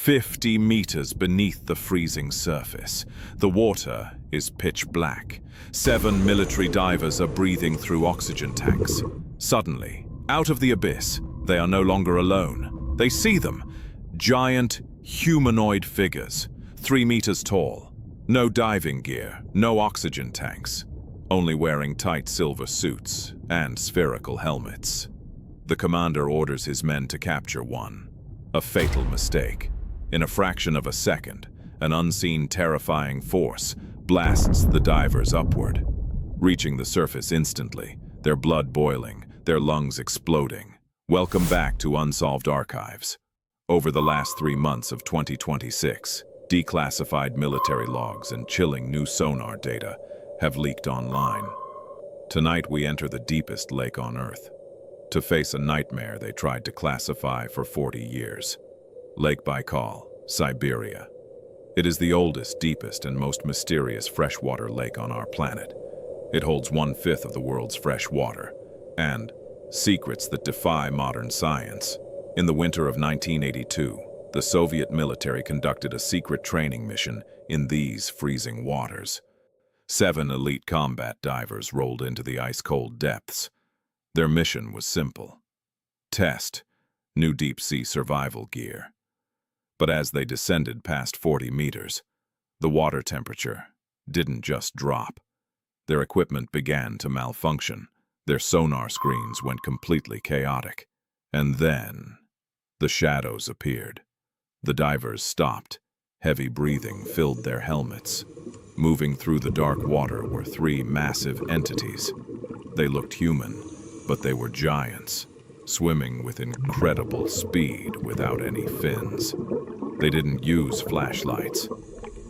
50 meters beneath the freezing surface. The water is pitch black. 7 military divers are breathing through oxygen tanks. Suddenly, out of the abyss, they are no longer alone. They see them. Giant, humanoid figures, 3 meters tall. No diving gear, no oxygen tanks. Only wearing tight silver suits and spherical helmets. The commander orders his men to capture one. A fatal mistake. In a fraction of a second, an unseen terrifying force blasts the divers upward. Reaching the surface instantly, their blood boiling, their lungs exploding. Welcome back to Unsolved Archives. Over the last 3 months of 2026, declassified military logs and chilling new sonar data have leaked online. Tonight we enter the deepest lake on Earth, to face a nightmare they tried to classify for 40 years. Lake Baikal, Siberia. It is the oldest, deepest, and most mysterious freshwater lake on our planet. It holds 1/5 of the world's fresh water, and secrets that defy modern science. In the winter of 1982, the Soviet military conducted a secret training mission in these freezing waters. 7 elite combat divers rolled into the ice-cold depths. Their mission was simple: test new deep-sea survival gear. But as they descended past 40 meters, the water temperature didn't just drop. Their equipment began to malfunction. Their sonar screens went completely chaotic. And then, the shadows appeared. The divers stopped. Heavy breathing filled their helmets. Moving through the dark water were 3 massive entities. They looked human, but they were giants, swimming with incredible speed without any fins. They didn't use flashlights,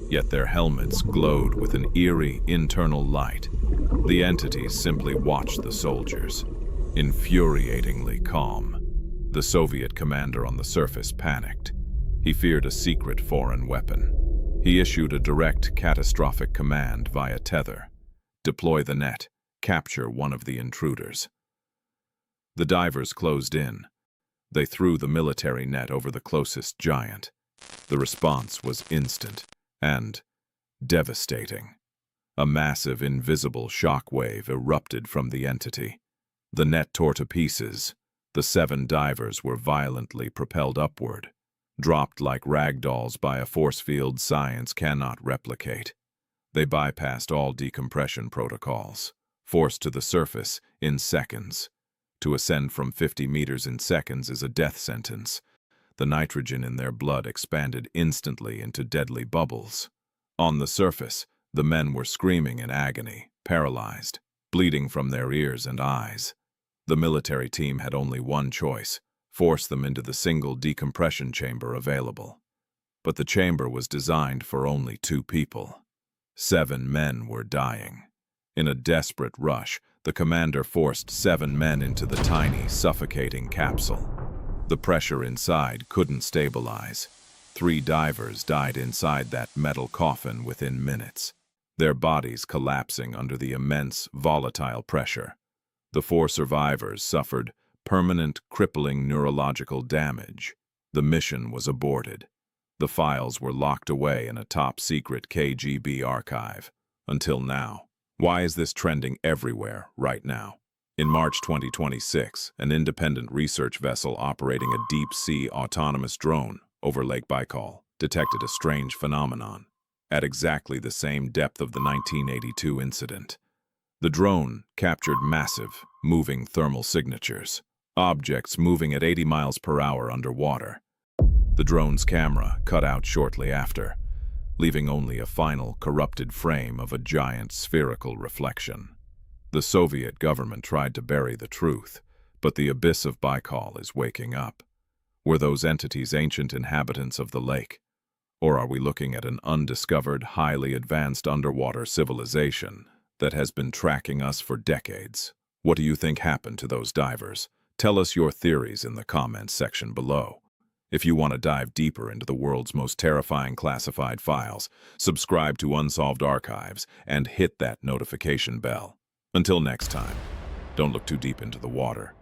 yet their helmets glowed with an eerie internal light. The entities simply watched the soldiers, infuriatingly calm. The Soviet commander on the surface panicked. He feared a secret foreign weapon. He issued a direct, catastrophic command via tether: deploy the net, capture one of the intruders. The divers closed in. They threw the military net over the closest giant. The response was instant and devastating. A massive, invisible shock wave erupted from the entity. The net tore to pieces. The 7 divers were violently propelled upward, dropped like rag dolls by a force field science cannot replicate. They bypassed all decompression protocols, forced to the surface in seconds. To ascend from 50 meters in seconds is a death sentence. The nitrogen in their blood expanded instantly into deadly bubbles. On the surface, the men were screaming in agony, paralyzed, bleeding from their ears and eyes. The military team had only one choice: force them into the single decompression chamber available. But the chamber was designed for only 2 people. 7 men were dying. In a desperate rush, the commander forced 7 men into the tiny, suffocating capsule. The pressure inside couldn't stabilize. 3 divers died inside that metal coffin within minutes, their bodies collapsing under the immense, volatile pressure. The 4 survivors suffered permanent, crippling neurological damage. The mission was aborted. The files were locked away in a top-secret KGB archive. Until now. Why is this trending everywhere right now? In March 2026, an independent research vessel operating a deep-sea autonomous drone over Lake Baikal detected a strange phenomenon at exactly the same depth of the 1982 incident. The drone captured massive, moving thermal signatures, objects moving at 80 miles per hour underwater. The drone's camera cut out shortly after, leaving only a final, corrupted frame of a giant spherical reflection. The Soviet government tried to bury the truth, but the abyss of Baikal is waking up. Were those entities ancient inhabitants of the lake? Or are we looking at an undiscovered, highly advanced underwater civilization that has been tracking us for decades? What do you think happened to those divers? Tell us your theories in the comments section below. If you want to dive deeper into the world's most terrifying classified files, subscribe to Unsolved Archives and hit that notification bell. Until next time, don't look too deep into the water.